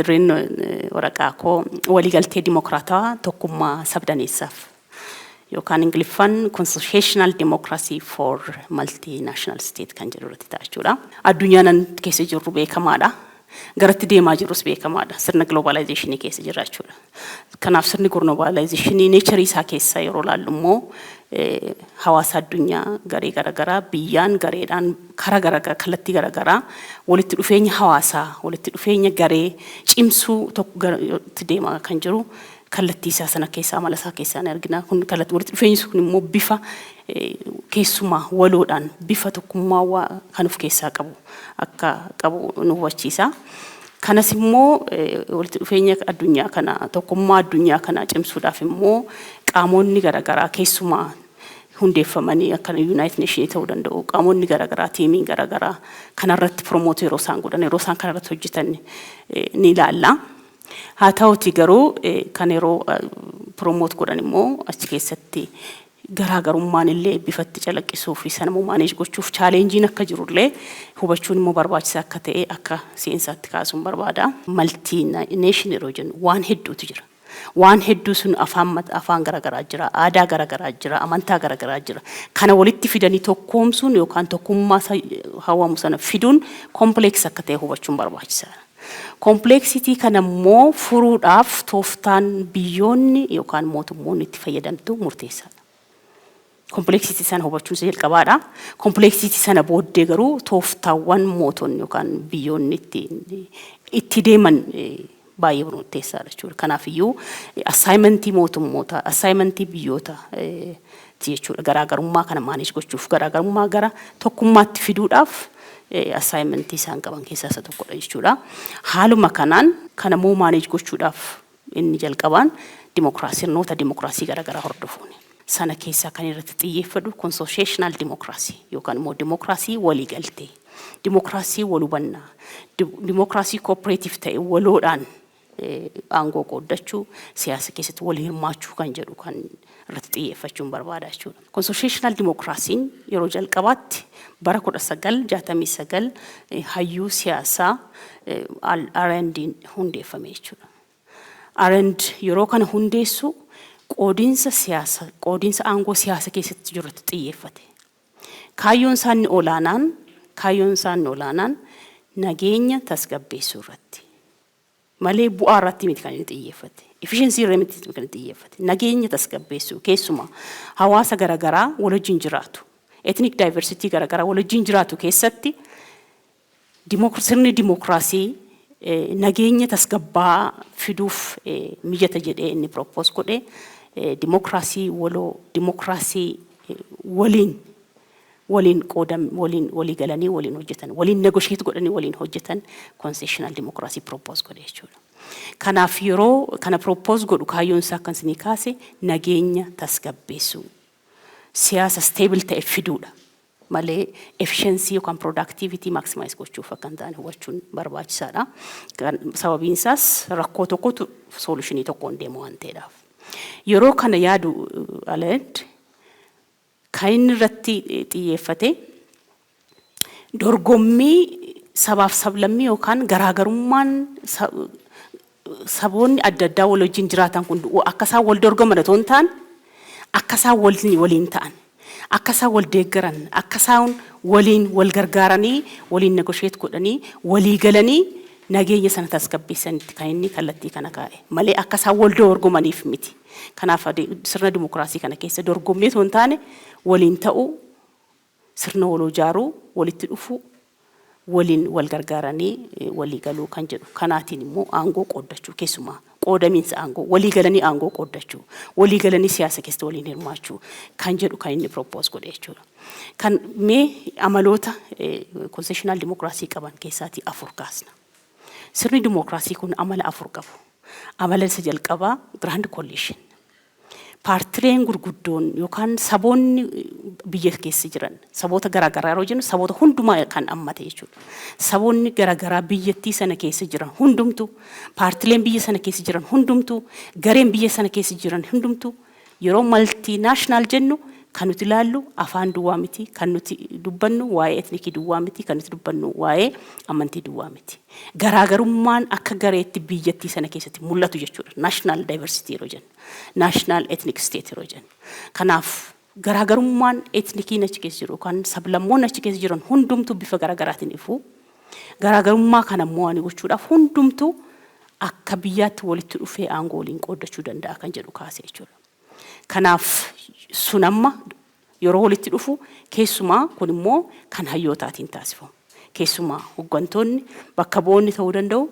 dirreen waraqaa koo waliigaltee dimokiraataa tokkummaa sabdaneessaaf yookaan Ingiliffaan constitutional democracy for multinational state kan jedhu irratti ta'a jechuudha. Addunyaan keessa jirru beekamaadha. Garatti deemaa jirus beekamaadha. Sirna globalization keessa jira jechuudha. Kanaaf sirni globalization nature isaa keessa yeroo laallu immoo hawaasa addunyaa garee garagaraa biyyaan gareedhaan karaa garagaraa kallattii garagaraa walitti dhufeenya hawaasaa walitti dhufeenya garee cimsuu tokkotti deemaa kan jiru kallattii isaa sana keessa amala isaa keessaan argina. Kun kallattii walitti dhufeenyi kun immoo bifa keessumaa waloodhaan bifa tokkummaa kan of keessaa qabu akka qabu nu hubachiisa. Kanas immoo walitti dhufeenya addunyaa kana tokkummaa addunyaa kana cimsuudhaaf immoo qaamonni garagaraa keessumaa hundeeffamanii akka United Nations ta'uu danda'u qaamonni garagaraa tiimiin garagaraa kanarratti promote yeroo isaan godhan yeroo isaan kanarratti hojjetan ni ilaalla. Haa ta'uutii garuu kan yeroo promote godhan immoo achi keessatti garaagarummaan illee bifatti calaqqisuu fi sanamuu maaneej gochuuf chaalenjiin akka jirullee hubachuun immoo barbaachisaa akka ta'e akka seensaatti kaasuun barbaada. Multi-nation yeroo jennu waan hedduutu jira. Waan hedduu sun afaan garagaraa jira, aadaa garagaraa jira, amantaa garagaraa jira. Kana walitti fidanii tokkoomsuun yookaan tokkummaa hawaamu sana fiduun complex akka ta'e hubachuun barbaachisaadha. Complexity kana immoo furuudhaaf tooftaan biyyoonni yookaan mootummoonni itti fayyadamtu murteessaadha. Complexity sana hubachuun isa jalqabaadha. Complexity sana booddee garuu tooftaawwan mootonni yookaan biyyoonni itti deeman baay'ee murteessaadha jechuudha. Kanaaf iyyuu assignmentii mootummoota, assignmentii biyyoota jechuudha. Garaagarummaa kana maaneej gochuuf garaagarummaa gara tokkummaatti fiduudhaaf assignmentii isaan qaban keessaa isa tokkodha jechuudha. Haaluma kanaan kana moo maaneej gochuudhaaf inni jalqabaan dimokiraasii garagaraa hordofuuni. Sana keessaa kan irratti xiyyeeffatu constitutional democracy yookaan immoo dimokiraasii waliigaltee, dimokiraasii walhubannaa, dimokiraasii cooperative ta'e waloodhaan aangoo qooddachuu siyaasa keessatti wal hirmaachuu kan jedhu kan irratti xiyyeeffachuun barbaada jechuudha. Constitutional democracy'n yeroo jalqabaatti bara 1969 hayyuu siyaasaa Arendin hundeeffame jechuudha. Arend yeroo kana hundeessu qoodinsa aangoo siyaasa keessatti jirutti xiyyeeffate. Kaayyoon isaan olaanaan nageenya tasgabbeessuu irratti. Malee bu'aa irratti miti kan inni xiyyeeffate. Efficiency irratti miti kan inni xiyyeeffate. Nageenya tasgabbeessuu keessumaa hawaasa garagaraa wal wajjin jiraatu. Ethnic diversity garagaraa wal wajjin jiraatu keessatti sirni dimokiraasii nageenya tasgabbaa fiduuf mijata jedhee inni propose godhe dimokiraasii waliin qoodam walii galanii waliin hojjetan waliin negotiate godhanii waliin hojjetan constitutional democracy propose godhe jechuudha. Kanaaf yeroo kana propose godhu kaayyoon isaa kan isinii kaase nageenya tasgabbeessuu siyaasa stable ta'e fiduudha. Malee efficiency yookaan productivity maximize gochuuf akka hin taane hubachuun barbaachisaadha. Sababiin isaas rakkoo tokkotu solutionii tokkoon deemu waan ta'eedhaaf. Yeroo kana yaadu Arend kan inni irratti xiyyeeffate dorgommii sabaaf sablammii yookaan garaagarummaan saboonni adda addaa wal wajjin jiraatan kun akka isaan wal dorgoman otoo hin taane akka isaan waliin ta'an. Akka isaan wal deeggaran, akka isaan waliin wal gargaaranii, waliin negotiate godhanii, walii galanii nageenya sana tasgabbeessanitti kan inni kallattii kana kaa'e. Malee akka isaan wal dorgomaniif miti. Kanaaf sirna dimokiraasii kana keessa dorgommii otoo hin taane waliin ta'uu, sirna wal ijaaruu, walitti dhufuu, waliin wal gargaaranii walii galuu kan jedhu. Kanaatiin immoo aangoo qooddachuu keessumaa. Qoodamiinsa aangoo walii galanii aangoo qooddachuu walii galanii siyaasa keessatti waliin hirmaachuu kan jedhu kan inni propose godhe jechuudha. Kan mee amaloota constitutional democracy qaban keessaatii 4 kaasna. Sirni democracy kun amala 4 qabu. Amala isa jalqabaa grand coalition. Paartileen gurguddoon yookaan saboonni biyya keessa jiran saboota garaagaraa yeroo jennu saboota hundumaa kan hammate jechuudha. Saboonni garaagaraa biyyattii sana keessa jiran hundumtu paartileen biyya sana keessa jiran hundumtu gareen biyya sana keessa jiran hundumtu yeroo multinational jennu kan nuti ilaallu afaan duwwaa miti, kan nuti dubbannu waa'ee etnikii duwwaa miti, kan nuti dubbannu waa'ee amantii duwwaa miti. Garaagarummaan akka gareetti biyyattii sana keessatti mul'atu jechuudha. National diversity yeroo jennu, national ethnic state yeroo jennu. Kanaaf garaagarummaan etnikii achi keessa jiru kan sablammoonni achi keessa jiran hundumtuu bifa garaagaraatiin ifu. Garaagarummaa kana immoo ani gochuudhaaf hundumtuu akka biyyaatti walitti dhufee aangoo waliin qooddachuu danda'a kan jedhu kaasee jechuudha. Kanaaf sun amma yeroo walitti dhufu keessumaa kun immoo kan hayyootaatiin taasifamu. Keessumaa hooggantoonni bakka bu'oonni ta'uu danda'u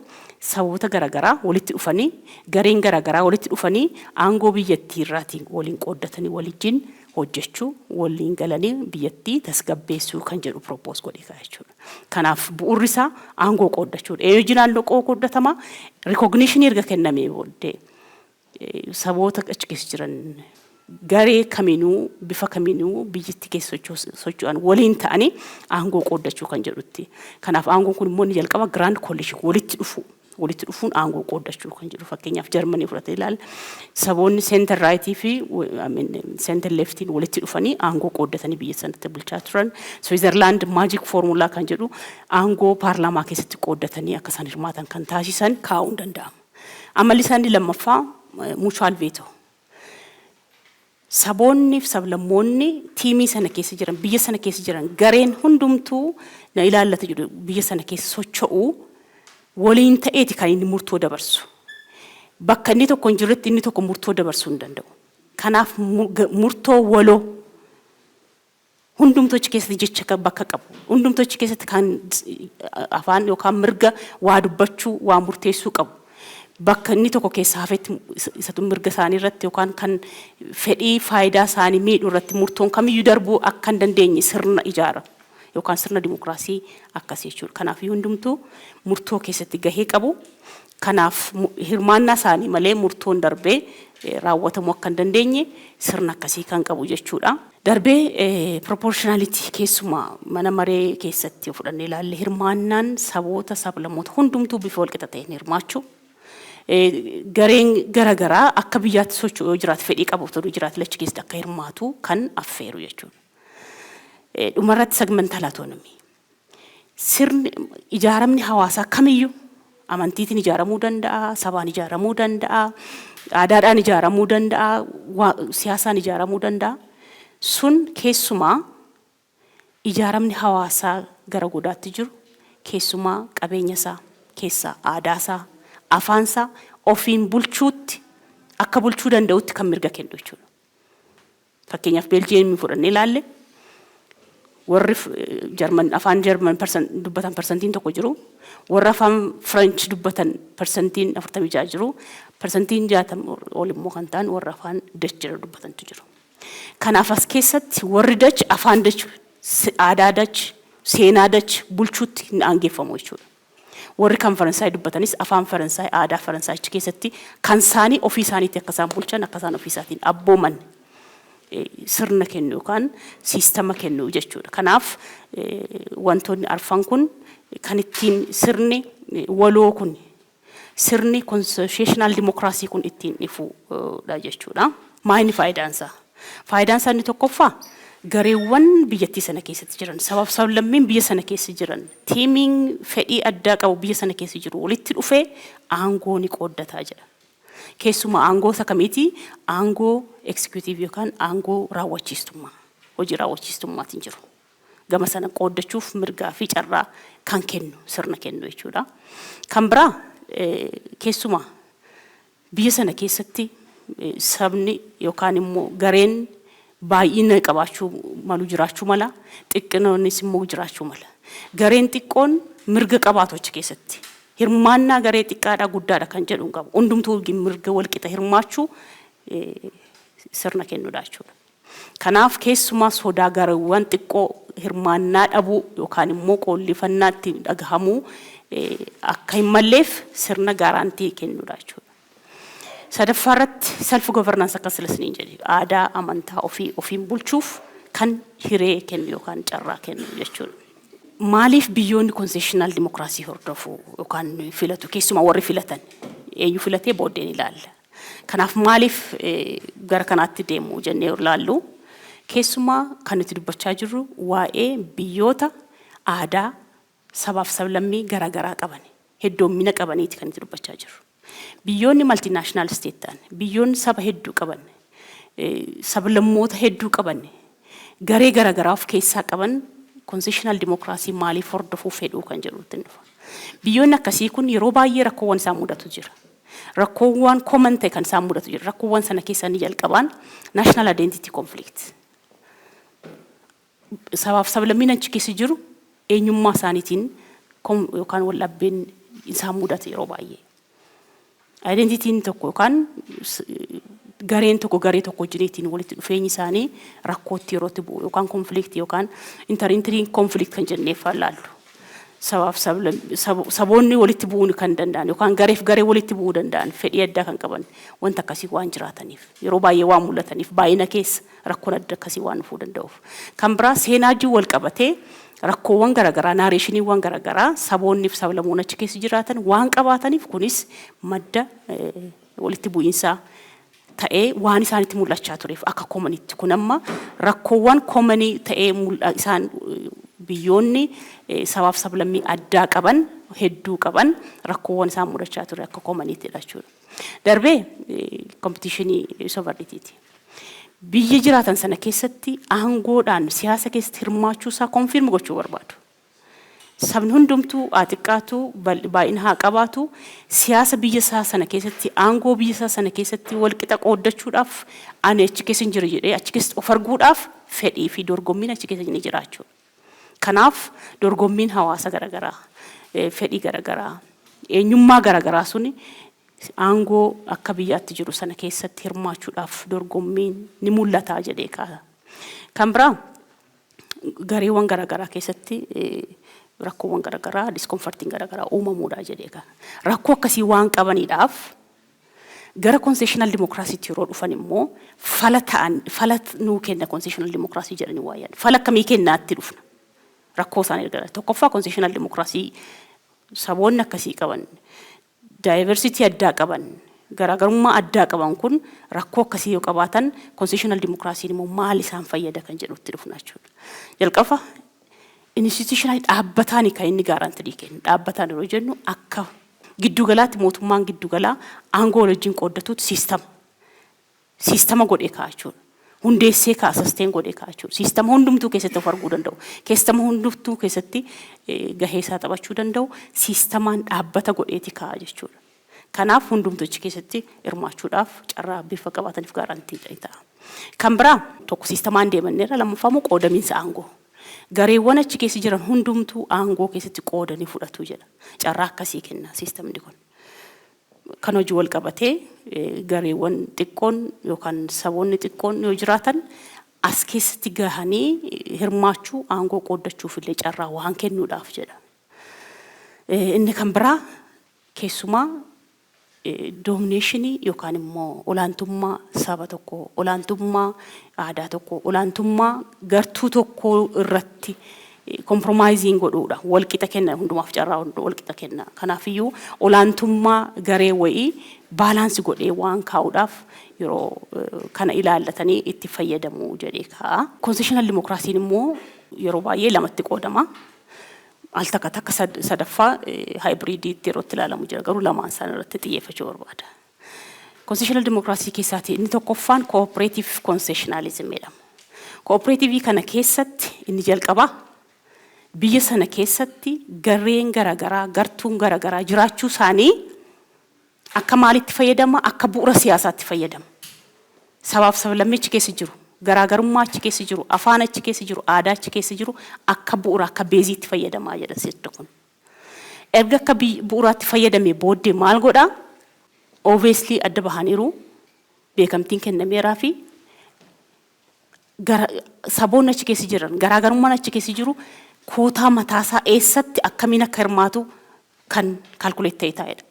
saboota garaagaraa walitti dhufanii gareen garaagaraa walitti dhufanii aangoo biyyattii irraatiin waliin qooddatanii waliin hojjechuu waliin galanii biyyattii tasgabbeessuu kan jedhu propose godhee jechuudha. Kanaaf bu'uurri isaa aangoo qooddachuudha. Eenyujinaan loqoo qooddatama recognition erga kennamee booddee saboota achi keessa jiran garee kamiinuu bifa kamiinuu biyyattii keessa socho'an waliin ta'anii aangoo qooddachuu kan jedhutti. Kanaaf aangoon kun immoo ni jalqaba grand coalition walitti dhufuun aangoo qooddachuu kan jedhu. Fakkeenyaaf Jarmanii fudhatee ilaala. Saboonni center right fi center leftiin walitti dhufanii aangoo qooddatanii biyya sanatti bulchaa turan. Switzerland magic formula kan jedhu aangoo paarlaamaa keessatti qooddatanii akka isaan hirmaatan kan taasisan kaa'uu danda'ama. Amalli isaanii lammaffaa mutual veto. Saboonni fi sablammoonni tiimii sana keessa jiran biyya sana keessa jiran gareen hundumtuu na ilaallata jedhu biyya sana keessa socho'uu waliin ta'eeti kan inni murtoo dabarsu. Bakka inni tokko hin jirretti inni tokko murtoo dabarsuu hin danda'u. Kanaaf murtoo waloo hundumtuu achi keessatti jecha bakka qabu. Hundumtuu achi keessatti kan afaan yookaan mirga waa dubbachuu waa murteessuu qabu. Bakka inni tokko keessa hafetti isatu mirga isaanii irratti yookaan kan fedhii faayidaa isaanii miidhuu irratti murtoon kamiyyuu darbuu akka hin dandeenye sirna ijaara yookaan sirna dimokiraasii akkasii jechuudha. Kanaaf hundumtuu murtoo keessatti gahee qabu. Kanaaf hirmaannaa isaanii malee murtoon darbee raawwatamuu akka hin dandeenye sirna akkasii kan qabu jechuudha. Darbee proportionality keessumaa mana maree keessatti fudhannee ilaalle hirmaannaan saboota sablammoota hundumtuu bifa walqixa ta'een hirmaachuu. Gareen garaagaraa akka biyyaatti socho'uu jiraatu fedhii qabu ta'uu jiraatu lachi keessatti akka hirmaatu kan affeeru jechuudha. Dhumarratti segmental autonomy. Sirni ijaaramni hawaasaa kamiyyuu amantiitiin ijaaramuu danda'a, sabaan ijaaramuu danda'a, aadaadhaan ijaaramuu danda'a, siyaasaan ijaaramuu danda'a. Sun keessumaa ijaaramni hawaasaa gara godaatti jiru keessumaa qabeenya isaa keessaa aadaa isaa afaansa ofiin bulchuutti akka bulchuu danda'utti kan mirga kennu jechuudha. Fakkeenyaaf Beeljiyeemii fudhannee ilaalle warri Jarman afaan Jarman dubbatan persentiin tokko jiru, warra afaan French dubbatan persentiin 46 jiru, persentiin 60 ol immoo kan ta'an warra afaan Dutch dubbatantu jiru. Kanaaf as keessatti warri Dutch afaan Dutch aadaa Dutch seenaa Dutch bulchuutti hin aangeeffamu jechuudha. Warri kan Faransaay dubbatanis afaan Faransaay aadaa Faransaay achi keessatti kan isaanii ofii isaaniitti akka isaan bulchan akka isaan ofii isaatiin abbooman sirna kennu yookaan siistama kennu jechuudha. Kanaaf wantoonni arfan kun kan ittiin sirni waloo kun sirni constitutional democracy kun ittiin ifuudha jechuudha. Maayini faayidaansaa? Faayidaansaa inni tokkoffaa gareewwan biyyattii sana keessatti jiran sabab sablammiin biyya sana keessa jiran tiimiin fedhii addaa qabu biyya sana keessa jiru walitti dhufee aangoo ni qooddataa jira. Keessumaa aangoo isa kamiiti? Aangoo executive yookaan aangoo raawwachiistummaa hojii raawwachiistummaatiin jiru. Gama sana qooddachuuf mirgaa fi carraa kan kennu sirna kennu jechuudha. Kan biraa keessumaa biyya sana keessatti sabni yookaan immoo gareen baay'ina qabaachuu malu jiraachuu mala xiqqinoonnis immoo jiraachuu mala. Gareen xiqqoon mirga qabaatu achi keessatti. Hirmaannaa garee xiqqaadhaa guddaadha kan jedhu hin qabu. Hundumtuu mirga walqixa hirmaachuu sirna kennuudha jechuudha. Kanaaf keessumaa sodaa gareewwan xiqqoo hirmaannaa dhabuu yookaan immoo qoollifannaatti dhagahamuu akka hin malleef sirna gaaraantii kennuudha jechuudha. Sadaffaarratti self governance akkas lasniin jedhi aadaa amantaa ofiin bulchuuf kan hiree kennu yookaan carraa kennu jechuudha. Maaliif biyyoonni constitutional democracy hordofu yookaan filatu keessumaa warri filatan eenyu filatee booddeen ilaalla. Kanaaf maaliif gara kanaatti deemu jennee ilaallu Keessumaa kan nuti dubbachaa jirru waa'ee biyyoota aadaa sabaaf sablammii garaagaraa qaban heddummina qabaniiti kan nuti dubbachaa jirru. Biyyoonni multinational state ta'an biyyoonni saba hedduu qaban sablammoota hedduu qaban garee garaagaraa of keessaa qaban constitutional democracy maaliif hordofuu fedhuu kan jedhutti dhufa. Biyyoonni akkasii kun yeroo baay'ee rakkoowwan isaan mudatu jira. Rakkoowwan common ta'e kan isaan mudatu jira. Rakkoowwan sana keessaa ni jalqabaan national identity conflict. Sabaaf sablammiin achi keessa jiru eenyummaa isaaniitiin yookaan wallabbiin isaan mudate yeroo baay'ee. Identitiin tokko yookaan gareen tokko garee tokko jireetiin walitti dhufeenyi isaanii rakkootti yerootti bu'u yookaan conflict yookaan interentry conflict kan jenneef laallu. Sabaaf saboonni walitti bu'uun kan danda'an yookaan gareef garee walitti bu'uu danda'an fedhii addaa kan qaban wanta akkasii waan jiraataniif yeroo baay'ee waan mul'ataniif baay'ina keessa rakkoon adda akkasii waan dhufuu danda'uuf. Kan biraa seenaajii wal qabatee rakkoowwan garaagaraa naareeshiniiwwan garaagaraa saboonniif sablammoon achi keessa jiraatan waan qabaataniif kunis madda walitti bu'iinsaa ta'ee waan isaanitti mul'achaa tureef akka koomanitti kun amma rakkoowwan koomanii ta'ee isaan biyyoonni sabaaf sablammii addaa qaban hedduu qaban rakkoowwan isaan mudachaa ture akka koomaniitti jechuudha. Darbee competitionii sovereignty biyya jiraatan sana keessatti aangoodhaan siyaasa keessatti hirmaachuu isaa konfirm gochuu barbaadu. Sabni hundumtuu atiqqaatu baay'ina haa qabaatu siyaasa biyya isaa sana keessatti aangoo biyya isaa sana keessatti wal qixa qooddachuudhaaf ani achi keessa hin jiru jedhee achi keessa of arguudhaaf fedhii fi dorgommiin achi keessa ni jiraachuu. Kanaaf dorgommiin hawaasa garaagaraa fedhii garaagaraa eenyummaa garaagaraa suni aangoo akka biyyaatti jiru sana keessatti hirmaachuudhaaf dorgommiin ni mul'ata jedhee kaasa. Kan biraa gareewwan garaagaraa keessatti rakkoowwan garaagaraa discomfortiin garaagaraa uumamuudha jedhee kaasa. Rakkoo akkasii waan qabaniidhaaf gara constitutional democracy yeroo dhufan immoo fala nuu kenna constitutional democracy jedhanii waayaan. Fala akkamii kennaatti dhufna. Rakkoo isaanii erga tokkoffaa constitutional democracy saboonni akkasii qaban diversity addaa qaban garaagarummaa addaa qaban kun rakkoo akkasii yoo qabaatan constitutional democracy immoo maal isaan fayyada kan jedhutti dhufna jechuudha. Jalqaba institutional dhaabbataan kan inni gaarantii kennu dhaabbataan yeroo jennu akka giddugalaatti mootummaan giddugalaa aangoo wajjin qooddatuutti siistama godhee kaa'achuudha. Hundeessee kaasasteen godhee kaa'achuudha. Siistama hundumtuu keessatti of arguu danda'u. Keessama hundumtuu keessatti gahee isaa taphachuu danda'u. Siistamaan dhaabbata godheeti kaa'a jechuudha. Kanaaf hundumtuu achi keessatti hirmaachuudhaaf carraa bifa qabaataniif gaarantii ta'a. Kan biraa tokko siistamaan deemanneerra lammaffaamoo qoodamiinsa aangoo. Gareewwan achi keessa jiran hundumtuu aangoo keessatti qoodanii fudhatu jedha. Carraa akkasii kenna siistamni kun. Kan hojii wal qabatee gareewwan xiqqoon yookaan saboonni xiqqoon yoo jiraatan as keessatti gahanii hirmaachuu aangoo qooddachuuf illee carraa waan kennuudhaaf jedha. Inni kan biraa keessumaa dominationii yookaan immoo olaantummaa saba tokko, olaantummaa aadaa tokko, olaantummaa gartuu tokko irratti compromising godhuudha. Wal qixa kenna hundumaaf carraa wal qixa kenna. Kanaafiyyuu olaantummaa garee wayii baalaansi godhee waan kaa'uudhaaf yeroo kana ilaallatanii itti fayyadamu jedhee kaa'a. Constitutional democracy immoo yeroo baay'ee lamatti qoodama. Al takka sadaffaa hybridiitti yeroo itti ilaalamu jira garuu lamaan isaan irratti xiyyeeffachuu barbaada. Constitutional democracy keessatti inni tokkoffaan cooperative constitutionalism jedhama. Cooperative kana keessatti inni jalqabaa biyya sana keessatti gareen garaagaraa gartuun garaagaraa jiraachuu isaanii akka maalitti fayyadama akka bu'uura siyaasaatti fayyadama. Sabaaf sablammii achi keessa jiru garaagarummaa achi keessa jiru afaan achi keessa jiru aadaa achi keessa jiru akka bu'uura akka beeziitti fayyadamaa jedha seerri kun. Erga akka bu'uuraatti fayyadamee booddee maal godhaa? Obviously adda bahaniiru beekamtiin kennameeraa fi saboonni achi keessa jiran garaagarummaan achi keessa jiru kootaa mataasaa eessatti akkamiin akka hirmaatu kan kalkuleet ta'e taa'edha.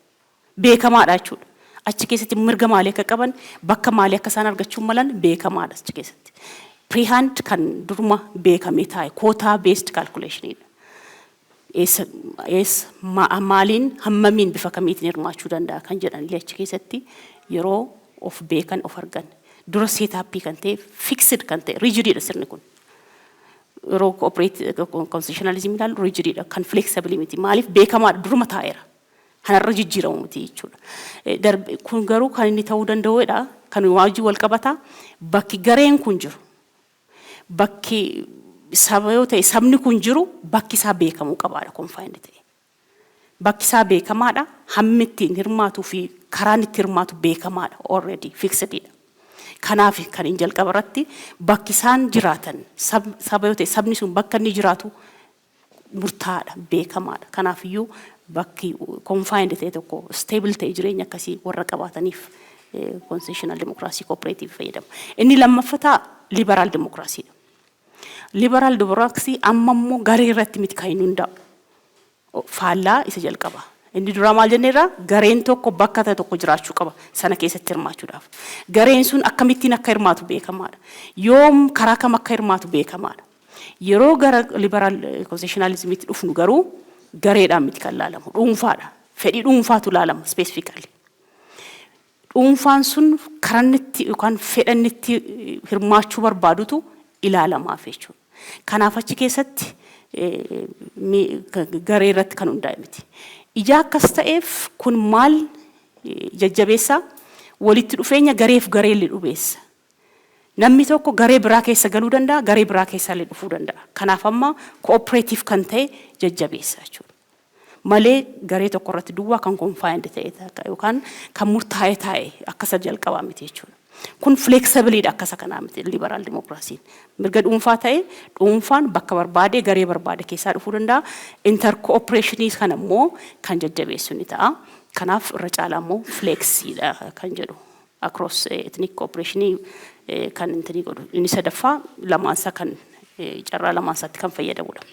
Beekamaadha jechuudha. Achi keessatti mirga maalii akka qaban bakka maalii akka isaan argachuu malan beekamaadha achi keessatti. Prehand kan durma beekamee taa'e kootaa based calculationidha. Maaliin hammamiin bifa kamiitiin hirmaachuu danda'a kan jedhan illee achi keessatti yeroo of beekan of argan. dura seetaappii kan ta'e fixed kan ta'e rigididha sirni kun. Yeroo constitutionalism ilaallu rigididha kan flexibility miti maaliif beekamaadha duruma taa'eera. Kanarra jijjiiramu miti jechuudha. Kun garuu kan inni ta'uu danda'udha kan waajjii wal qabata bakki gareen kun jiru. Bakki saba yoo ta'e sabni kun jiru bakki isaa beekamuu qabaadha confined ta'e. Bakki isaa beekamaadha hammi ittiin hirmaatu fi karaan itti hirmaatu beekamaadha already fixedidha. Kanaaf kan inni jalqaba irratti bakki isaan jiraatan saba yoo ta'e sabni sun bakka inni jiraatu murtaa'aadha beekamaadha. Kanaaf iyyuu bakki confined ta'e tokko stable ta'e jireenya akkasii warra qabaataniif constitutional democracy cooperative fayyadamu. Inni lammaffaa liberal democracy. Liberal democracy amma immoo garee irratti miti kan hundaa'u. Faallaa isa jalqaba. Inni dura maal jenneerra gareen tokko bakka ta'e tokko jiraachuu qaba sana keessatti hirmaachuudhaaf. Gareen sun akkamittiin akka hirmaatu beekamaadha. Yoom karaa kam akka hirmaatu beekamaadha. Yeroo gara liberal constitutionalismitti dhufnu garuu gareedhaan miti kan laalamu dhuunfaadha. Fedhii dhuunfaatu laalama specifically. Dhuunfaan sun karannitti yookaan fedhannitti hirmaachuu barbaadutu ilaalamaaf jechuudha. Kanaaf achi keessatti garee irratti kan hundaa'e miti. Ija akkas ta'eef kun maal jajjabeessa walitti dhufeenya gareef gareelli dhubeessa. Namni tokko garee biraa keessa galuu danda'a, garee biraa keessa illee dhufuu danda'a. Kanaaf amma cooperative kan ta'e jajjabeessa jechuudha. Malee garee tokko irratti duwwaa kan confined ta'e yookaan kan murtaa'e ta'e akkasa jalqabaa miti jechuudha. Kun flexibility akkasa kanaa miti liberal democracy. Mirga dhuunfaa ta'e dhuunfaan bakka barbaade garee barbaade keessaa dhufuu danda'a. Intercooperationiis kan ammoo kan jajjabeessu ni ta'a. Kanaaf irra caalaa ammoo flexidha kan jedhu. Across ethnic cooperation kan intini godhu. Inni sadaffaa lamaansa kan carraa lamaansaatti kan fayyadamudha.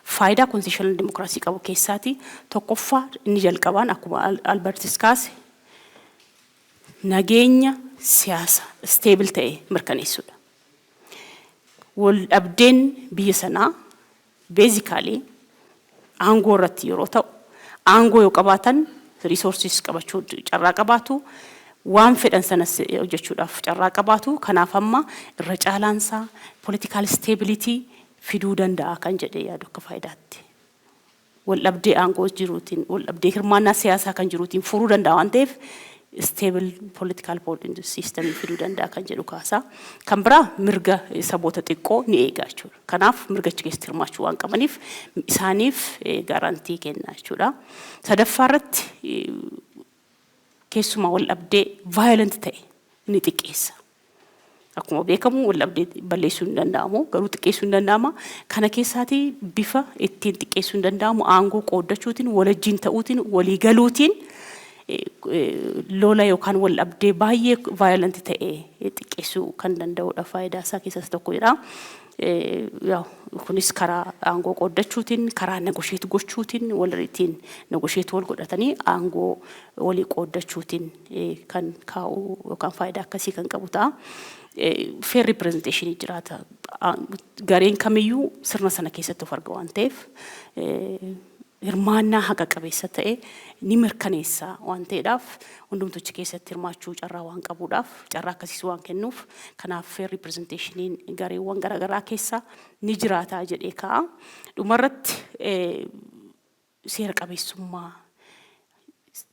Faayidaa constitutional democracy qabu keessaati tokkoffaa inni jalqabaan akkuma Albertis kaase nageenya siyaasa stable ta'e mirkaneessuudha. Wal dhabdeen biyya sanaa basically aangoo irratti yeroo ta'u aangoo yoo qabaatan resources qabachuu carraa qabaatu waan fedhan sanas hojjechuudhaaf carraa qabaatu kanaaf amma irra caalaansaa political stability fiduu danda'a kan jedhee yaadu akka faayidaatti. Wal dhabdee aangoo jiruutiin wal dhabdee hirmaannaa siyaasaa kan jiruutiin furuu danda'a waan ta'eef stable political system fiduu danda'a kan jedhu kaasa. Kan biraa mirga saboota xiqqoo ni eega jechuudha. Kanaaf mirgachi keessatti hirmaachuu waan qabaniif isaaniif garantii kenna jechuudha. Sadaffaa irratti keessumaa wal dhabdee violent ta'e ni xiqqeessa. Akkuma beekamu wal dhabdee balleessuu hin danda'amu garuu xiqqeessuu hin danda'ama. Kana keessaati bifa ittiin xiqqeessuu hin danda'amu aangoo qooddachuutiin walajjiin ta'uutiin walii galuutiin lola yookaan wal dhabdee baay'ee violent ta'e xiqqeessuu kan danda'udha faayidaa isaa keessas tokkodha. Kunis karaa aangoo qooddachuutiin karaa negotiate gochuutiin walirriitiin negotiate wal godhatanii aangoo walii qooddachuutiin kan kaa'u yookaan faayidaa akkasii kan qabu ta'a. Fair representation jiraata. Gareen kamiyyuu sirna sana keessatti of arga waan ta'eef hirmaannaa haqa qabeessa ta'e ni mirkaneessa waan ta'eedhaaf hundumtichi keessatti hirmaachuu carraa waan qabuudhaaf carraa akkasiis waan kennuuf kanaaf fair representationiin gareewwan garaagaraa keessa ni jiraata jedhee ka'a. Dhumarratti seera qabeessummaa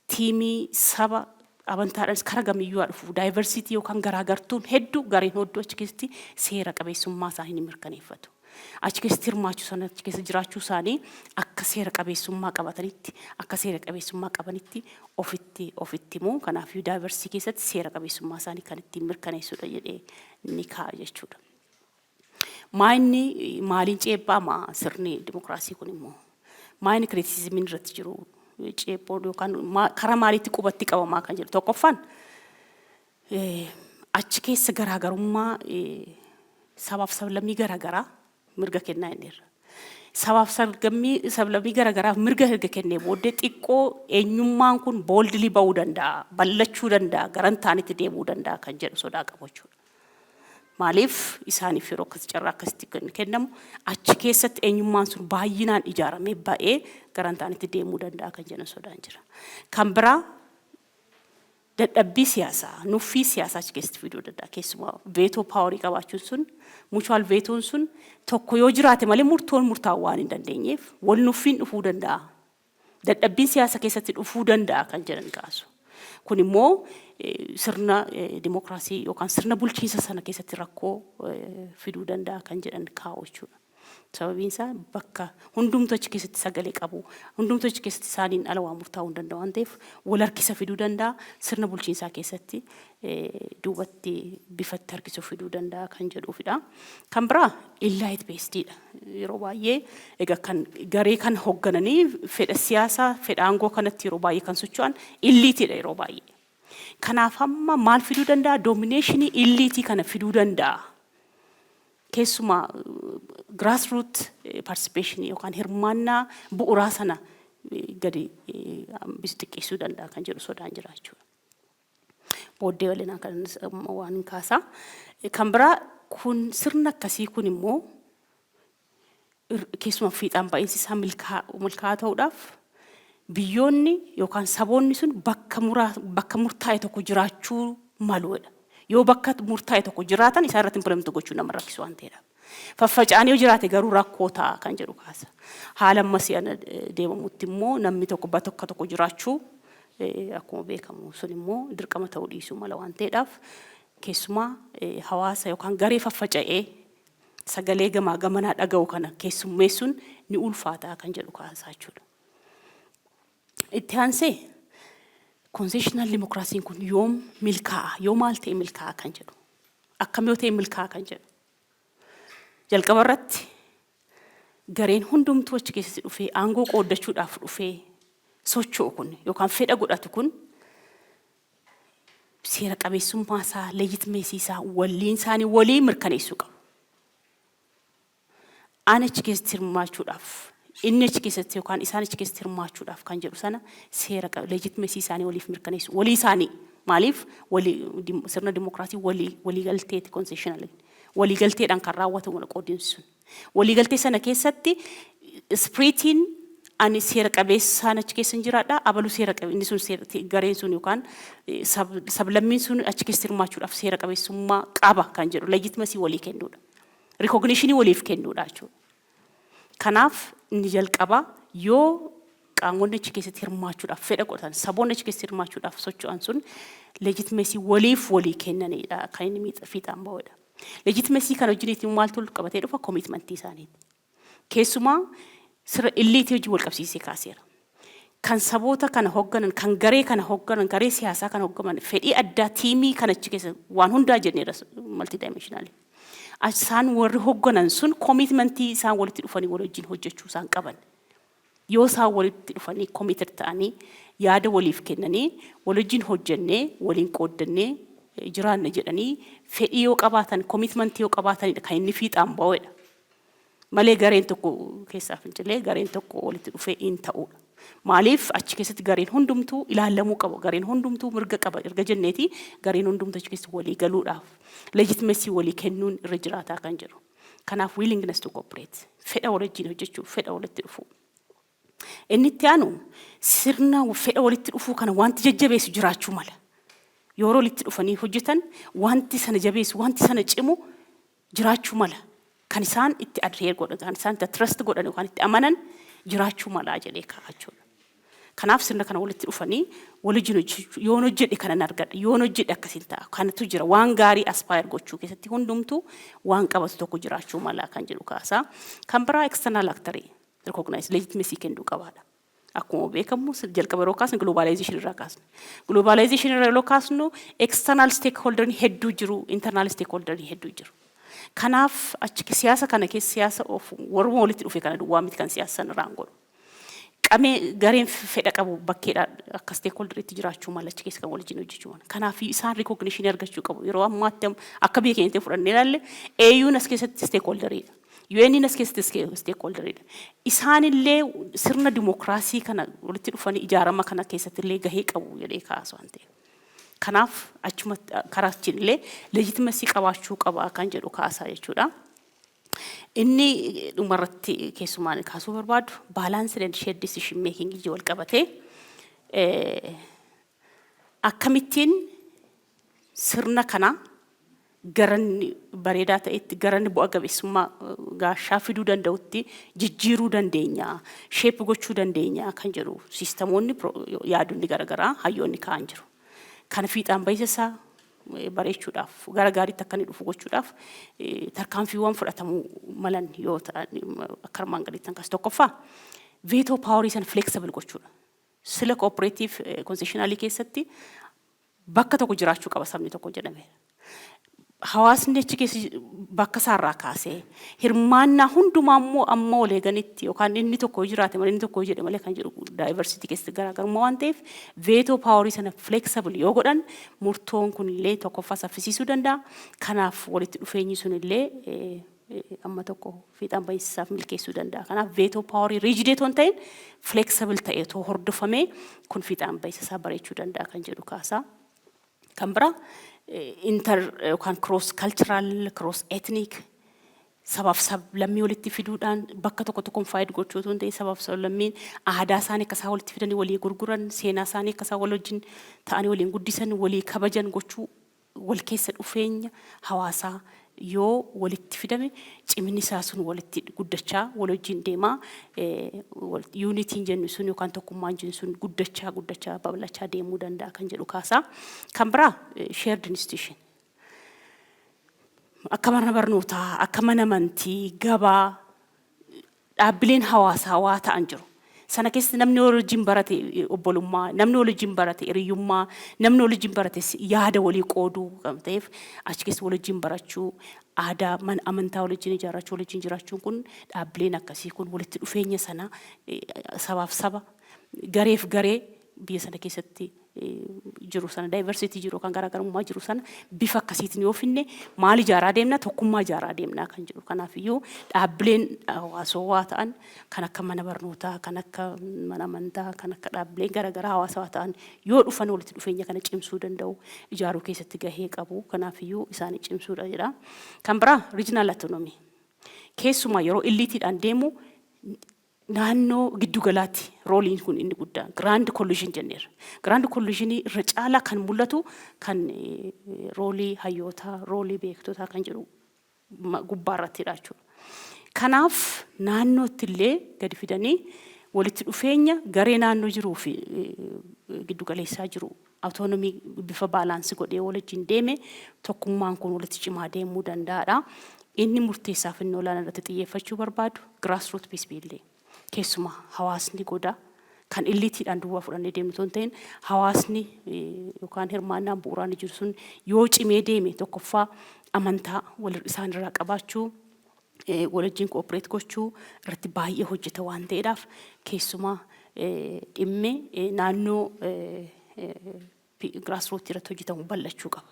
tiimii saba amantaadhaanis karaa gamiyyuu dhufu diversity yookaan garaagartuun hedduu gareen hedduu achi keessatti seera qabeessummaa isaanii ni mirkaneeffatu. Achi keessatti hirmaachuu sana achi keessa jiraachuu isaanii akka seera qabeessummaa qabatanitti akka seera qabeessummaa qabanitti ofitti immoo kanaaf diversity keessatti seera qabeessummaa isaanii kan ittiin mirkaneessudha jedhee ni kaa'a jechuudha. Maaliin ceebbama sirni dimokiraasii kun immoo maayini kritisizimiin irratti jiru ceebboo yookaan karaa maaliitti qubatti qabamaa kan jedhu tokkoffaan achi keessa garaagarummaa sabaaf sablammii garaagaraa mirga kennaa inneerra. Sabaaf sablammii garaagaraaf mirga erga kennee booddee xiqqoo eenyummaan kun boldly ba'uu danda'a, ballachuu danda'a, garantaanitti deemuu danda'a kan jedhu sodaa qabu jechuudha. Maaliif isaaniif yeroo akkas carraa akkasitti kennamu achi keessatti eenyummaan sun baay'inaan ijaaramee ba'ee garantaanitti deemuu danda'a kan jedhu sodaan jira. Kan biraa dadhabbii siyaasaa nuffii siyaasaa achi keessatti fiduu danda'a. Keessumaa veetoo paawarii qabaachuun sun mutual veetoon sun tokko yoo jiraate malee murtoon murtaa'uu waan hin dandeenyeef wal nuffiin dhufuu danda'a. Dadhabbiin siyaasa keessatti dhufuu danda'a kan jedhan kaasu. Kun immoo sirna dimokiraasii yookaan sirna bulchiinsa sana keessatti rakkoo fiduu danda'a kan jedhan kaa'u jechuudha. Sababiin isaa bakka hundumtu achi keessatti sagalee qabu, hundumtu achi keessatti isaaniin ala waan murtaa'uu hin danda'u waan ta'eef wal harkisa fiduu danda'a, sirna bulchiinsaa keessatti duubatti bifatti harkisuu fiduu danda'a kan jedhuufidha. Kan biraa illight basedidha. Yeroo baay'ee egaa kan garee kan hooggananii fedha siyaasaa, fedha aangoo kanatti yeroo baay'ee kan socho'an illitiidha yeroo baay'ee. Kanaaf amma maal fiduu danda'a? Dominationii illitii kana fiduu danda'a. Keessumaa grassroots participation yookaan hirmaannaa bu'uuraa sana gadi xiqqeessuu danda'a kan jedhu sodaan jira jechuudha. Booddee walinaa kan waan kaasaa. Kan biraa kun sirna akkasii kun immoo keessumaa fiixaan ba'iinsi isaa milkaa'aa ta'uudhaaf biyyoonni yookaan saboonni sun bakka murtaa'e tokko jiraachuu maluudha. Yoo bakka murtaa'e tokko jiraatan isaan irratti implementu gochuu nama rakkisu waan ta'eedha. Faffaca'anii yoo jiraate garuu rakkoo ta'a kan jedhu kaasa. Haala ammasii deemamutti immoo namni tokko bakka tokko jiraachuu akkuma beekamu sun immoo dirqama ta'uu dhiisuu mala waan ta'eedhaaf keessumaa hawaasa yookaan garee faffaca'ee sagalee gamaa gamanaa dhaga'u kana keessummeessuun ni ulfaataa kan jedhu kaasaa jechuudha. Itti aansee constitutional democracy kun yoom milkaa'a yoo maal ta'e milkaa'a kan jedhu akkam yoo ta'e milkaa'a kan jedhu jalqaba irratti gareen hundumtuu achi keessatti dhufee aangoo qooddachuudhaaf dhufee socho'u kun yookaan fedha godhatu kun seera qabeessummaa isaa legitimacy isaa waliin isaanii walii mirkaneessuu qabu. Aan achi keessatti hirmaachuudhaaf inni achi keessatti yookaan isaan achi keessatti hirmaachuudhaaf kan jedhu sana seera legitimacy isaanii waliif mirkaneessu walii isaanii maaliif sirna dimokiraasii walii galteeti constitutional walii galteedhaan kan raawwatu wal qoodinsu sun walii galtee sana keessatti spiritiin ani seera qabeessaan achi keessa jiraadha abalu seera qabeessi sun gareen sun yookaan sablammiin sun achi keessatti hirmaachuudhaaf seera qabeessummaa qaba kan jedhu legitimacy walii kennuudha recognition waliif kennuudha jechuudha. Kanaaf inni jalqaba yoo qaamonni achi keessatti hirmaachuudhaaf fedha godhatan saboonni achi keessatti hirmaachuudhaaf socho'an sun legitimacy waliif walii kennanidha kan inni fiixaan ba'udha. Legitimacy kana wajjin maaltu qabatee dhufa commitment isaaniiti. Keessumaa sirna illiitii wajjin wal qabsiisee kaaseera. Kan saboota kana hoogganan kan garee kana hoogganan garee siyaasaa kana hoogganan fedhii addaa tiimii kana achi keessa waan hundaa jenneera multidimensional. Isaan warri hoogganan sun commitmentii isaan walitti dhufanii wal wajjin hojjechuu isaan qaban. Yoo isaan walitti dhufanii committed ta'anii yaada waliif kennanii wal wajjin hojjennee waliin qooddannee jiraanna jedhanii fedhii yoo qabaatan commitmentii yoo qabaatanidha kan inni fiixaan ba'udha. Malee gareen tokko keessaaf hin jirre gareen tokko walitti dhufee hin ta'udha. Maaliif achi keessatti gareen hundumtuu ilaalamuu qaba gareen hundumtuu mirga qaba erga jenneeti gareen hundumtuu achi keessatti walii galuudhaaf legitimacy walii kennuun irra jiraataa kan jiru. Kanaaf willingness to cooperate fedha waliin hojjechuu fedha walitti dhufuu. Inni itti aanu sirna fedha walitti dhufuu kana wanti jajjabeessu jiraachuu mala. Yoo walitti dhufanii hojjetan wanti sana jabeessu wanti sana cimu jiraachuu mala. Kan isaan itti adhere godhan kan isaan itti trust godhan yookaan itti amanan jiraachuu malaa jedhee kaa'achuudha. Kanaaf sirna kana walitti dhufanii waliin yoo hojjedhe kana argadha yoo hojjedhe akkasiin ta'a kanatu jira waan gaarii aspire gochuu keessatti hundumtuu waan qabatu tokko jiraachuu malaa kan jedhu kaasaa. Kan biraa external actor recognize legitimacy kennuu qabaadha. Akkuma beekamu jalqaba yeroo kaasnu globalization irraa kaasnu. Globalization irraa yeroo kaasnu external stakeholder hedduu jiru internal stakeholder hedduu jiru. Kanaaf achi siyaasa kana keessa siyaasa of warma walitti dhufe kana duwwaa miti kan siyaasa sana irraan godhu. Qamee gareen fedha qabu bakkeedha akka stakeholder itti jiraachuu mala achi keessa kan waliin hojjechuu mala. Kanaaf isaan recognition argachuu qabu. Yeroo ammaatti akka biyya keenyatti fudhannee ilaalle AU nas keessatti stakeholderidha. UN nas keessatti stakeholderidha. Isaanillee sirna dimokiraasii kana walitti dhufanii ijaarama kana keessatti illee gahee qabu jedhee kaasu waan ta'eef. Kanaaf achumatti karaachin illee legitimacy qabaachuu qaba kan jedhu kaasaa jechuudha. Inni dhumarratti keessumaan kaasuu barbaadu balance and shared decision making iji wal qabatee akkamittiin sirna kana garan bareedaa ta'etti garan bu'a qabeessummaa gaashaa fiduu danda'utti jijjiiruu dandeenya shape gochuu dandeenya kan jedhu siistemoonni yaadonni garagaraa hayyoonni kaan jiru kana fiixaan baay'isaa bareechuudhaaf gara gaariitti akka inni dhufu gochuudhaaf tarkaanfiiwwan fudhatamuu malan yoo ta'an akka armaan gadiitti kan tokkoffaa veto power san flexible gochuudha sila cooperative concessionally keessatti bakka tokko jiraachuu qaba sabni tokko jedhamee hawaasni achi keessa bakka saarraa kaasee hirmaannaa hundumaa ammoo leeganitti yookaan inni tokko jiraate malee inni tokko jedhe malee kan jedhu diversity keessa garaagarummaa waan ta'eef veto power sana flexible yoo godhan murtoon kun illee tokkoffaa saffisiisuu danda'a kanaaf walitti dhufeenyi sun illee amma tokko fiixaan baay'isaaf milkeessuu danda'a kanaaf veto power rigid ton ta'in flexible ta'ee too hordofamee kun fiixaan baay'isaa bareechuu danda'a kan jedhu kaasaa kan bira kan cross cultural cross ethnic sabab lammii walitti fiduudhaan bakka tokko tokkoon faayid gochuutu hundee sabab lammiin aadaa isaanii akka isaan walitti fidanii walii gurguran seenaa isaanii akka isaan waliin ta'anii waliin guddisan walii kabajan gochuu wal keessa dhufeenya hawaasaa yoo walitti fidame cimini isaa sun walitti guddachaa waliin deemaa unity jennu sun yookaan tokkummaan jennu sun guddachaa babal'achaa deemuu danda'a kan jedhu kaasaa kan biraa shared institution akka mana barnootaa akka mana amantii gabaa dhaabbileen hawaasaa waa ta'an jiru sana keessa namni waliin barate obbolummaa namni waliin barate hiriyummaa namni waliin barate yaada walii qooduu kan ta'eef achi keessa waliin barachuu aadaa man amantaa waliin ijaarrachuu waliin jiraachuun kun dhaabbileen akkasii kun walitti dhufeenya sana sabaaf saba gareef garee biyya sana keessatti jiru sana diversity jiru kan garaagarummaa jiru sana bifa akkasiitiin yoo finne maal ijaaraa deemna tokkummaa ijaaraa deemna kan jiru kanaaf iyyuu dhaabbileen hawaasawaa ta'an kan akka mana barnootaa kan akka mana amantaa kan akka dhaabbileen garaagaraa hawaasawaa ta'an yoo dhufan walitti dhufeenya kana cimsuu danda'u ijaaruu keessatti gahee qabu kanaaf iyyuu isaan cimsuudha jedha kan biraa regional autonomy keessumaa yeroo illiitiidhaan deemu naannoo giddugalaatti rooliin kun inni guddaa grand collision jenneera grand collision irra caalaa kan mul'atu kan roolii hayyootaa roolii beektotaa kan jedhu gubbaarrattidha jechuudha kanaaf naannootti illee gadi fidanii walitti dhufeenya garee naannoo jiruu fi giddugaleessaa jiru autonomii bifa baalaansi godhee waliin deeme tokkummaan kun walitti cimaa deemuu danda'aadha inni murteessaaf inni olaanaa irratti xiyyeeffachuu barbaadu grassroots peace building keessumaa hawaasni goda kan illiitiidhaan duwwaa fudhannee deemnu ton ta'in hawaasni yookaan hirmaannaan bu'uuraan jiru sun yoo cimee deeme tokkoffaa amantaa wal isaan irraa qabaachuu waliin cooperate gochuu irratti baay'ee hojjeta waan ta'eedhaaf keessumaa dhimme naannoo grassroots irratti hojjetamu bal'achuu qaba.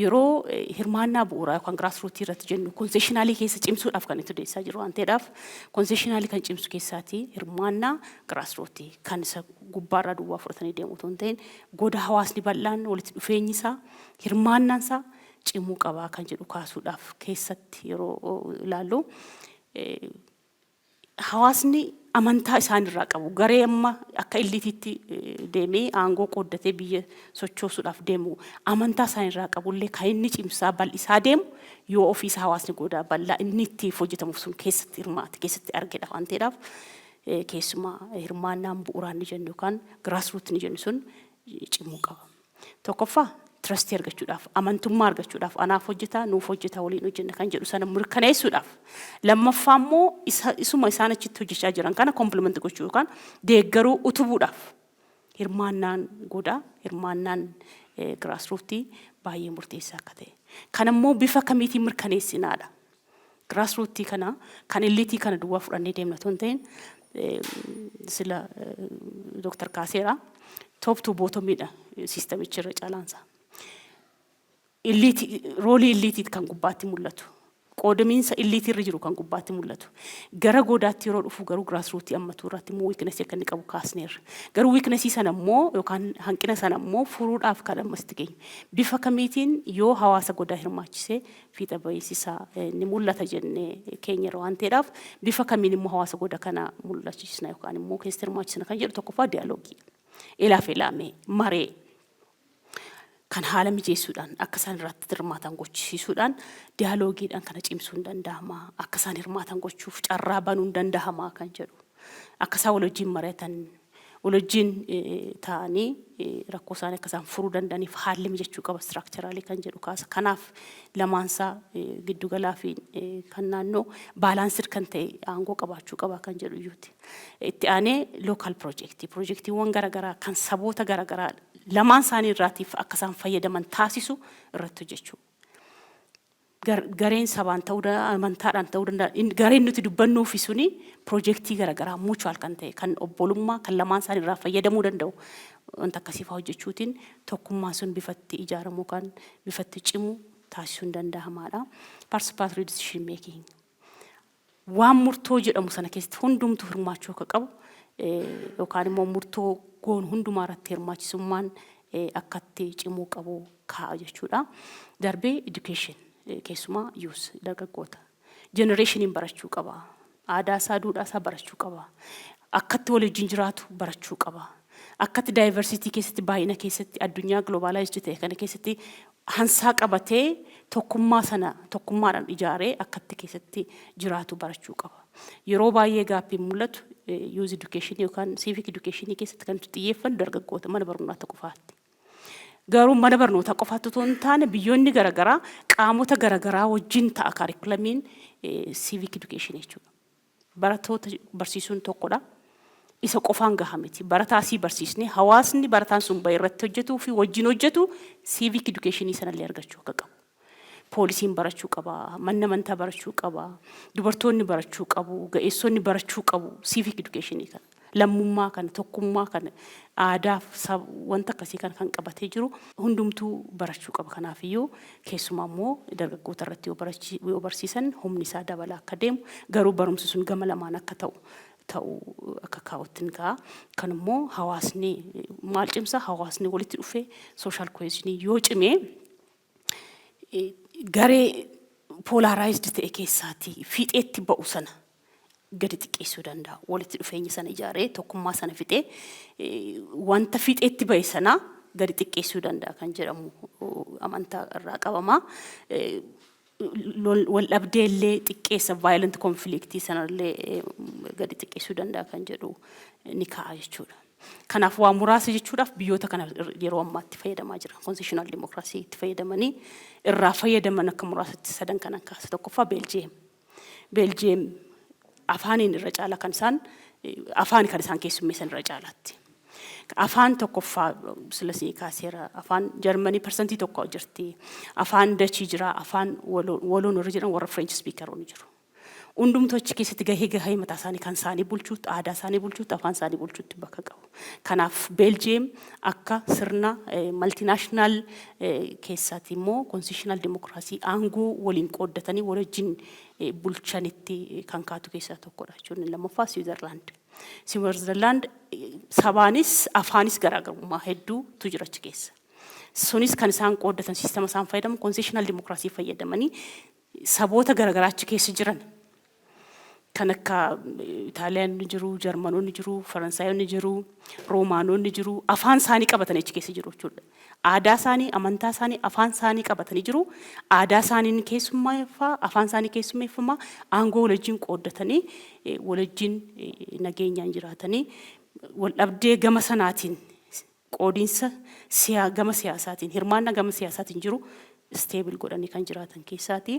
yeroo hirmaannaa bu'uuraa yookaan grassroots irratti jennu concessionally keessa cimsuudhaaf kan itti deessaa jiru waan ta'eedhaaf concessionally kan cimsu keessaati hirmaannaa grassroots kan isa gubbaarraa duwwaa fudhatanii deemu ton ta'in goda hawaasni bal'aan walitti dhufeenyi isaa hirmaannaan isaa cimuu qabaa kan jedhu kaasuudhaaf keessatti yeroo ilaallu hawaasni amantaa isaan irraa qabu garee amma akka illiitiitti deemee aangoo qooddatee biyya sochoosuudhaaf deemu amantaa isaan irraa qabullee kan inni cimsaa bal'isaa deemu yoo ofiisa hawaasni goda bal'aa inni itti hojjetamuuf sun keessatti hirmaate keessatti argedha waan ta'eedhaaf keessumaa hirmaannaan bu'uuraan ni jennu yookaan grassroots ni jennu sun cimuu qaba. Tokkoffaa trust argachuudhaaf amantummaa argachuudhaaf anaaf hojjeta nuuf hojjeta waliin hojjenna kan jedhu sana mirkaneessuudhaaf lammaffaa immoo isuma isaan achitti hojjechaa jiran kana complement gochuu yookaan deeggaruu utubuudhaaf hirmaannaan goda hirmaannaan grassroots baay'ee murteessaa akka ta'e kan immoo bifa kamiitiin mirkaneessinaadha grassroots kana kan illiitii kana duwwaa fudhannee deemna ton ta'in sila Dr. Kaaseera top to bottom midha systemichi irra caalaansa illiti roolii illiti kan gubbaatti mul'atu qoodamiinsa illiti irra jiru kan gubbaatti mul'atu gara godaatti yeroo dhufu garuu grassroots ammatu irratti immoo weakness akka inni qabu kaasneerra garuu weakness sana immoo yookaan hanqina sana immoo furuudhaaf kan ammasti keenya bifa kamiitiin yoo hawaasa godaa hirmaachisee fiixa baay'isisaa ni mul'ata jennee keenya waan ta'eedhaaf bifa kamiin immoo hawaasa godaa kana mul'achisna yookaan immoo keessa hirmaachisna kan jedhu tokkoffaa dialoogii ilaaf ilaamee maree kan haala mijeessuudhaan akka isaan irratti hirmaatan gochisiisuudhaan diyaaloogiidhaan kana cimsuu hin danda'ama akka isaan hirmaatan gochuuf carraa banuu hin danda'ama kan jedhu akka isaan wal wajjin mari'atan wal wajjin ta'anii rakkoo isaanii akka isaan furuu danda'aniif haalli mijechuu qaba structurally kan jedhu kaasa kanaaf lamaansaa giddugalaa fi kan naannoo baalaansir kan ta'e aangoo qabaachuu qaba kan jedhu iyyuuti itti aanee local projectiiwwan garaagaraa kan saboota garaagaraa lamaan isaanii irraatiif akka isaan fayyadaman taasisu irratti hojjechuu gareen sabaan ta'uu amantaadhaan ta'uu danda'a gareen nuti dubbannuu fi suni projektii garaagaraa mutual kan ta'e kan obbolummaa kan lamaan isaanii irraa fayyadamuu danda'u wanta akkasii fa'aa hojjechuutiin tokkummaa sun bifatti ijaaramuu kan bifatti cimu taasisuu hin danda'amaadha participatory decision making waan murtoo jedhamu sana keessatti hundumtuu hirmaachuu akka qabu yookaan immoo murtoo goon hundumaa irratti hirmaachisummaan akkatti cimuu qabu kaa'a jechuudha darbee education keessumaa youth dargaggoota generationiin barachuu qaba aadaa isaa duudhaa isaa barachuu qaba akkatti wal wajjin jiraatu barachuu qaba akkatti diversity keessatti baay'ina keessatti addunyaa globalized ta'e kana keessatti hansaa qabatee tokkummaadhaan ijaaree akkatti keessatti jiraatu barachuu qaba yeroo baay'ee gaappiin mul'atu youth education yookaan civic education keessatti kan xiyyeeffatu dargaggoota mana barnootaa qofaatti garuu mana barnootaa qofaatti otoo hin taane biyyoonni garaagaraa qaamota garaagaraa wajjin ta'a kaarikulamiin civic education jechuudha barattoota barsiisuun tokkodha isa qofaan gahaa miti barataa asii barsiisnee hawaasni barataan sun baay'ee irratti hojjetuu fi wajjin hojjetu civic education sanallee argachuu akka qabu poolisiin barachuu qaba manni amantaa barachuu qaba dubartoonni barachuu qabu ga'eessonni barachuu qabu civic education kan lammummaa kan tokkummaa kan aadaa wanta akkasii kan qabatee jiru hundumtuu barachuu qaba kanaaf iyyuu keessumaa immoo dargaggoota irratti yoo barsiisan humni isaa dabalaa akka deemu garuu barumsi sun gama lamaan akka ta'u akka kaa'uutiin ka'a kan immoo hawaasni maal cimsa hawaasni walitti dhufee social cohesion yoo cimee garee polarized ta'e keessaati fiixeetti ba'u sana gadi xiqqeessuu danda'a walitti dhufeenya sana ijaaree tokkummaa sana fixee wanta fiixeetti ba'e sana gadi xiqqeessuu danda'a kan jedhamu amantaa irraa qabama wal dhabdeellee xiqqeessa violent conflict sanallee gadi xiqqeessuu danda'a kan jedhu ni kaa'a jechuudha kanaaf waa muraasa jechuudhaaf biyyoota kana yeroo ammaatti fayyadamaa jira constitutional democracy itti fayyadamanii irraa fayyadaman akka muraasatti sadan kan kaasa tokkoffaa Belgium afaaniin irra caala kan isaan afaan kan isaan keessummeessan irra caalaatti afaan tokkoffaa silasii kaaseera afaan Germany percentage tokko jirti afaan Dutch jira afaan waloon irra jiran warra French speakeroon jiru hundumtochi keessatti gahee mataa isaanii kan isaanii bulchuutti aadaa isaanii bulchuutti afaan isaanii bulchuutti bakka qabu kanaaf Belgium akka sirna multinational keessatti immoo constitutional democracy aangoo waliin qooddatanii wajjin bulchanitti kan kaatu keessaa tokkodha jechuun lammaffaa Switzerland sabaanis afaanis garaagarummaa hedduutu jira achi keessa sunis kan isaan qooddatan siistama isaan fayyadamu constitutional democracy fayyadamanii saboota garaagaraa achi keessa jiran kan akka Itaaliyaan jiru Jarmanoonni jiru Faransaayonni jiru Roomaanonni jiru afaan isaanii qabatanii achi keessa jiru jechuudha aadaa isaanii amantaa isaanii afaan isaanii qabatanii jiru aadaa isaanii keessummeeffaa afaan isaanii keessummeeffamaa aangoo wajjin qooddatanii wajjin nageenyaan jiraatanii wal dhabdee gama sanaatiin qoodiinsa gama siyaasaatiin hirmaannaa gama siyaasaatiin jiru stable godhanii kan jiraatan keessaati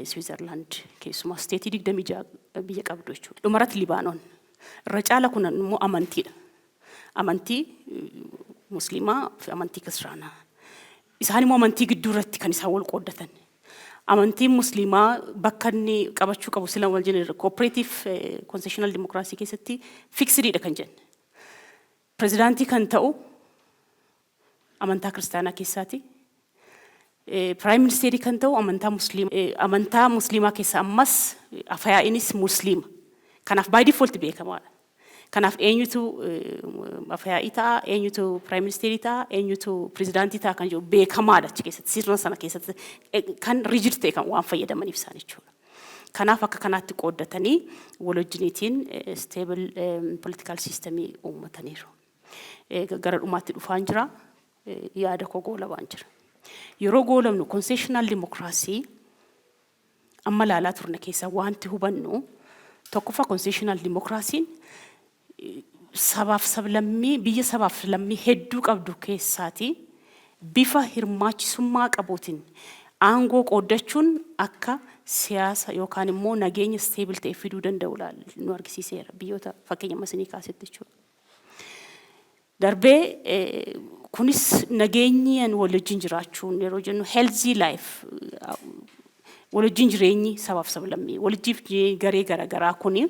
Switzerland keessumaa state 26 biyya qabdu jechuudha dhumarratti Libaanoon irra caala kun immoo amantiidha amantii musliimaa fi amantii kiristaanaa isaan immoo amantii gidduu irratti kan isaan wal qooddatan amantiin musliimaa bakka inni qabachuu qabu sila wal jenna cooperative constitutional democracy keessatti fixedidha kan jenna prezidaantii kan ta'u amantaa kiristaanaa keessaati prime minister kan ta'u amantaa musliimaa keessa ammas afyaa'inis musliima kanaaf by default beekamaadha kanaaf eenyutu afyaa'ii ta'a eenyutu prime minister ta'a eenyutu prezidaantii ta'a kan jedhu beekamaadha achi keessatti sirna sana keessatti kan rigid ta'e kan waan fayyadamaniif isaan jechuudha kanaaf akka kanaatti qooddatanii wal wajjiniitiin stable political system uummataniiru gara dhumaatti dhufaan jira yaada koo goolabaan jira. Yeroo goolamnu concessional democracy amma laalaa turne keessa wanti hubannu tokkoffaa concessional democracy sabaaf sablammii biyya sabaaf lammii hedduu qabdu keessaati bifa hirmaachisummaa qabuutiin aangoo qooddachuun akka siyaasa yookaan immoo nageenya stable ta'e fiduu danda'u nu argisiiseera biyyoota fakkeenya masinii kaasetti jechuudha. Darbee kunis nageenyaan waliin jiraachuun yeroo jennu healthy life waliin jireenyi sabaaf sablammii waliin garee garaagaraa kuni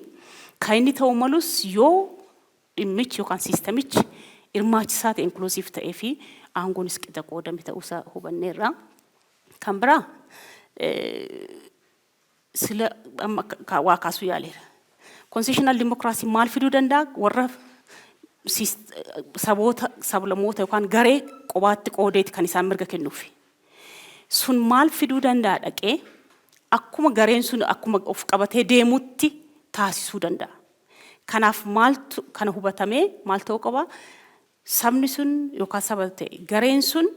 kan inni ta'u malus yoo dhimmichi yookaan siistamichi hirmaachisaa ta'e inclusive ta'ee fi aangoonis qixa qoodame ta'uusaa hubanneerra. Kan biraa sila waa kaasuu yaaleera. Concessional democracy maal fiduu danda'a warra saboota sablamoota yookaan garee qobaatti qoodeeti kan isaan mirga kennuufi. Sun maal fiduu danda'a dhaqee akkuma gareen sun akkuma of qabatee deemutti taasisuu danda'a. Kanaaf maaltu kana hubatamee maal ta'uu qaba sabni sun yookaan saba ta'e gareen sun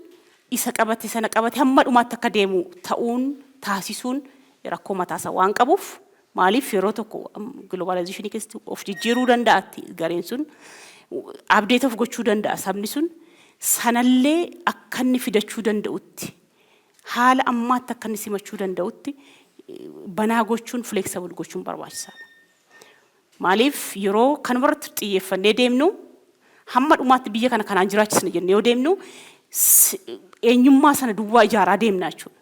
isa qabate sana qabate hamma dhumaatti akka deemu ta'uun taasisuun rakkoo mataasaa waan qabuuf maaliif yeroo tokko globalization keessatti of jijjiiruu danda'atti gareen sun update of gochuu danda'a sabni sun sanallee akka inni fidachuu danda'utti haala ammaatti akka inni simachuu danda'utti banaa gochuun flexible gochuun barbaachisaadha. Maaliif yeroo kan irratti xiyyeeffannee deemnu hamma dhumaatti biyya kana kanaan jiraachisna jennee yoo deemnu eenyummaa sana duwwaa ijaaraa deemna jechuudha.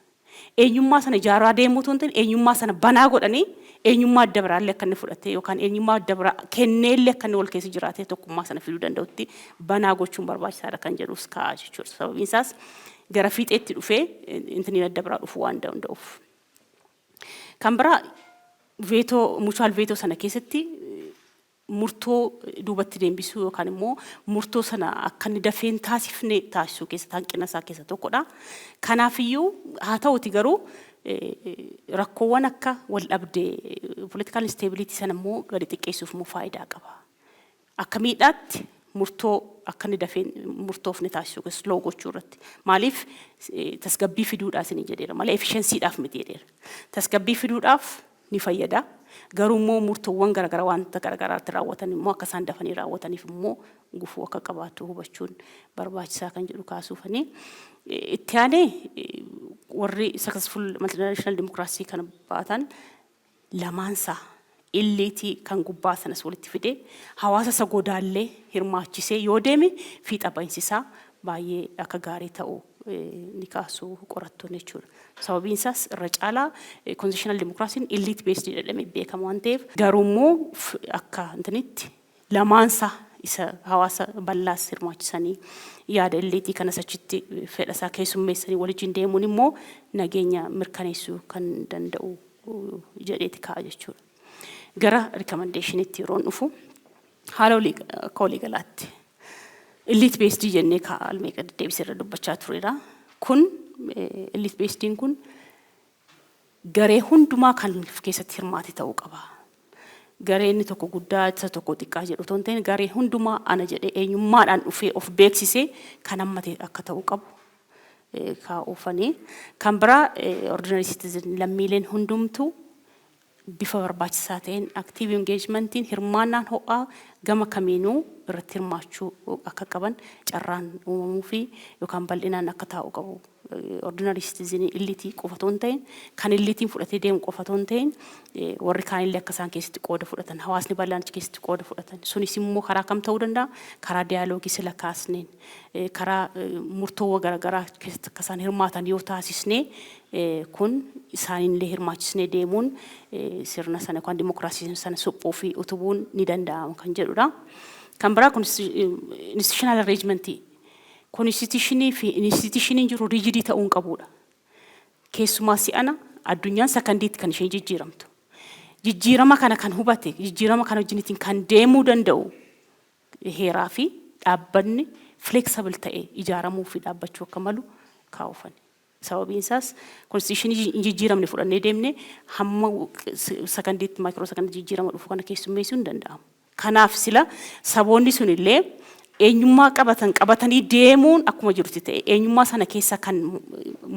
Eenyummaa sana ijaaraa deemuu ta'uun eenyummaa sana banaa godhanii eenyummaa adda biraallee akka inni fudhatee yookaan eenyummaa adda biraa kenneellee akka inni wal keessa jiraatee tokkummaa sana fiduu danda'utti banaa gochuun barbaachisaadha kan jedhus kaa'aa jechuudha. Sababiin isaas gara fiixeetti dhufee intiniin adda biraa dhufuu waan danda'uuf. Kan biraa mutual veto sana keessatti murtoo duubatti deembisuu yookaan immoo murtoo sana akka inni dafeen taasifne taasisuu keessatti hanqina isaa keessa tokkodha. Kanaafiyyuu haa ta'uti garuu rakkoowwan akka wal dhabdee political instability sana immoo gadi xiqqeessuuf immoo faayidaa qaba. Akka miidhaatti murtoo akka inni dafeen murtoofne taasisuu keessatti loo gochuu irratti. Maaliif tasgabbii fiduudhaaf isin jedheera malee efficiencyidhaaf miti jedheera. Tasgabbii fiduudhaaf ni fayyada. Garuu immoo murtoowwan garaagaraa wanta garaagaraatti raawwatan immoo akka isaan dafanii raawwataniif immoo gufuu akka qabaatu hubachuun barbaachisaa kan jedhu kaasuufanii. Itti aanee warri successful multinational democracy kan baatan lamaansaa illiitii kan gubbaa sanas walitti fidee hawaasa isa godaallee hirmaachisee yoo deeme fiixa bahinsisaa baay'ee akka gaarii ta'u ni kaasu qorattoonni jechuudha. Sababiin isaas irra caalaa constitutional democracy elite based jedhamee beekama waan ta'eef garuu immoo akka intinitti lamaansaa isa hawaasa bal'aas hirmaachisanii yaada elliitii kanas achitti fedhasaa keessummeessanii waliin deemuun immoo nageenya mirkaneessuu kan danda'u jedheeti kaa'a jechuudha. Gara recommendationitti yeroo dhufu haala waliigalaatti elite based jennee kaalmee gadi deebisee dubbachaa tureera. Kun elite based kun garee hundumaa kan keessatti hirmaate ta'uu qaba. Gareen tokko guddaa isa tokko xiqqaa jedhu toon ta'in garee hundumaa ana jedhee eenyummaadhaan dhufee of beeksisee kan hammate akka ta'uu qabu kaa'uufanii. Kan biraa ordinary citizen lammiileen hundumtuu bifa barbaachisaa ta'een active engagementiin hirmaannaan ho'aa gama kamiinuu irratti hirmaachuu akka qaban carraan uumamuu fi yookaan bal'inaan akka taa'u qabu. Ordinary citizen illiitii qofa toon ta'in kan illiitiin fudhatee deemu qofa toon ta'in warri kaanillee akka isaan keessatti qooda fudhatan hawaasni bal'aan keessatti qooda fudhatan sunis immoo karaa kam ta'uu danda'a karaa diyaaloogii sila kaasneen karaa murtoowwan garaagaraa keessatti akka isaan hirmaatan yoo taasisnee kun isaanillee hirmaachisnee deemuun sirna sana yookaan dimokiraasii sana suphuu fi utubuun ni danda'ama kan jedhudha. Kan biraa institutional arrangementii institutionii jiru rigidii ta'uun qabudha. Keessumaa si'ana addunyaan sakandiitti kan isheen jijjiiramtu. Jijjiirama kana kan hubate jijjiirama kana wajjinitiin kan deemuu danda'u heeraa fi dhaabbanni flexible ta'e ijaaramuu fi dhaabbachuu akka malu kaa'uufani. Sababiin isaas constitutionii jijjiiramne fudhannee deemne hamma sakandiitti maayikiroo sakandii jijjiirama dhufu kana keessummeessuu hin danda'amu. Kanaaf sila saboonni sunillee eenyummaa qabatanii deemuun akkuma jirutti ta'e eenyummaa sana keessa kan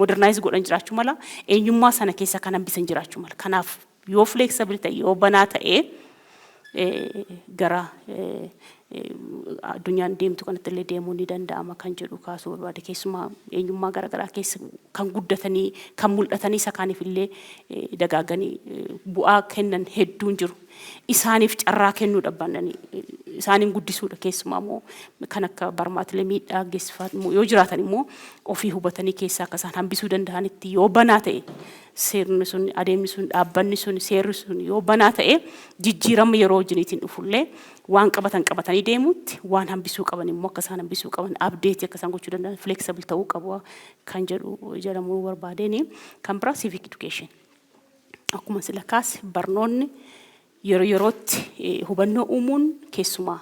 modernize godhan jiraachuu mala eenyummaa sana keessa kan hambisan jiraachuu mala kanaaf yoo flexible ta'e yoo banaa ta'e gara addunyaan deemtu kanatti illee deemuun ni danda'ama kan jedhu kaasuu barbaade keessumaa eenyummaa garaagaraa keessa kan guddatanii kan mul'atanii isa kaaniif illee dagaaganii bu'aa kennan hedduun jiru isaaniif carraa kennuu dhabbannanii isaaniin guddisuudha keessumaa immoo kan akka barmaatilee miidhaa geessifamu yoo jiraatan immoo ofii hubatanii keessaa akka isaan hambisuu danda'anitti yoo banaa ta'e seerri sun adeemni sun dhaabbanni sun seerri sun yoo banaa ta'e jijjiirama yeroo wajjiniitiin dhufullee waan qabatanii deemuutti waan hambisuu qaban immoo akka isaan hambisuu qaban update akka isaan gochuu danda'an flexible ta'uu qabu kan jedhu jedhamuu barbaadeni kan biraa civic education akkuma sila kaase barnoonni yerootti hubannoo uumuun keessumaa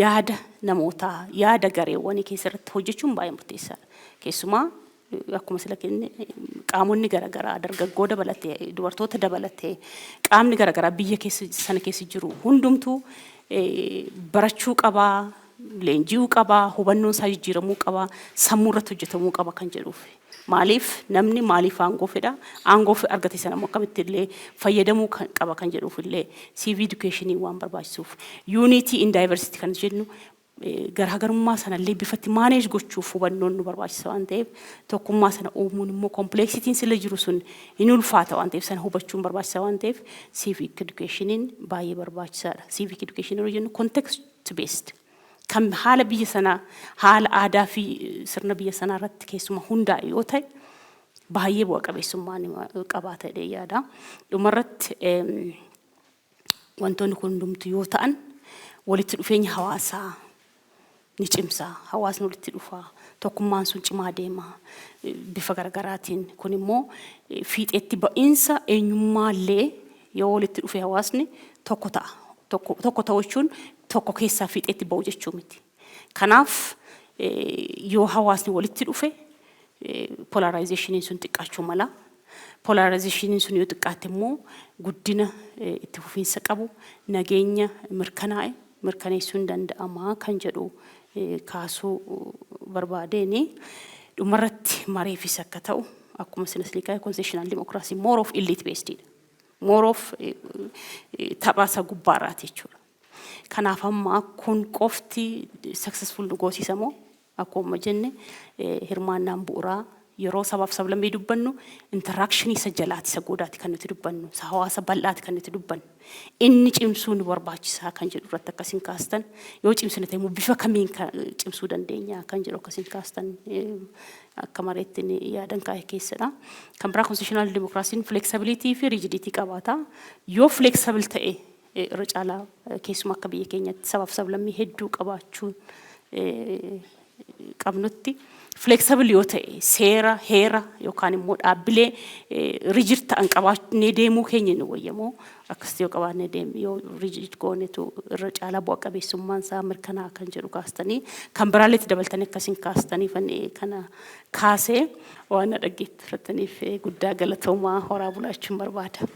yaada namootaa yaada gareewwanii keessatti hojjechuun baay'ee murteessaadha keessumaa akkuma sila kenne qaamonni garaagaraa dargaggoo dabalatee dubartoota dabalatee qaamni garaagaraa biyya sana keessa jiru hundumtuu barachuu qabaa leenji'uu qabaa hubannoon isaa jijjiiramuu qabaa sammuu irratti hojjetamuu qaba kan jedhuuf maaliif namni maaliif aangoo fedha aangoo argate sana immoo akkamitti illee fayyadamuu qaba kan jedhuuf illee civic education waan barbaachisuuf unity in diversity kan jennu garaagarummaa sana illee bifatti manage gochuuf hubannoon nu barbaachisa waan ta'eef tokkummaa sana uumuun immoo complexity'n sila jiru sun hin ulfaata waan ta'eef sana hubachuun barbaachisa waan ta'eef civic educationin baay'ee barbaachisaadha civic education yeroo jennu context based kan haala biyya sana haala aadaa fi sirna biyya sana irratti keessuma hundaa'e yoo ta'e baay'ee bu'a qabeessummaa qabaata jedhee yaada dhumarratti wantoonni kun hundumtu yoo ta'an walitti dhufeenya hawaasaa ni cimsa hawaasni walitti dhufa tokkummaan sun cimaa deema bifa garaagaraatiin kun immoo fiixeetti ba'iinsa eenyummaallee yoo walitti dhufe hawaasni tokko ta'a tokko ta'uun tokko keessaa fiixeetti ba'u jechuu miti kanaaf yoo hawaasni walitti dhufe polarizationiin sun xiqqaachuu mala polarizationiin sun yoo xiqqaate immoo guddina itti fufiinsa qabu nageenya mirkaneessuun danda'ama kan jedhu kaasuu barbaadeeni dhumarratti mareefis akka ta'u akkuma sinas liqaa constitutional democracy more of elite based more of taphaasa gubbaarraati jechuudha kanaaf amma kun qofti successful goosisamoo akkuma jenne hirmaannaan bu'uuraa yeroo sabaaf sablammii dubbannu interaction isa jalaati isa goodaati kan nuti dubbannu hawaasa bal'aati kan nuti dubbannu inni cimsuun barbaachisaa kan jedhu irratti akkasiin kaastan yoo cimsine ta'e bifa kamiin cimsuu dandeenya kan jedhu akkasiin kaastan akka mareetti yaadan kaa'e keessadha kan biraa constitutional democracy flexibility fi rigidity qabaata yoo flexible ta'e irra caalaa keessuma akka biyya keenyatti sabaaf sablammii hedduu qabaachuu qabnutti flexible yoo ta'e seera heera yookaan immoo dhaabbilee rigid ta'an qabaannee deemuu keenya nu wayyamoo akkasitti yoo qabaannee deemnu yoo rigid goonetu irra caalaa bu'a qabeessummaan isaa mirkanaa kan jedhu kaastanii kan biraalleetti dabaltanii akkasiin kaastanii kana kaasee waan dhaggeeffataniif guddaa galatoomaa horaa bulaachuun barbaada.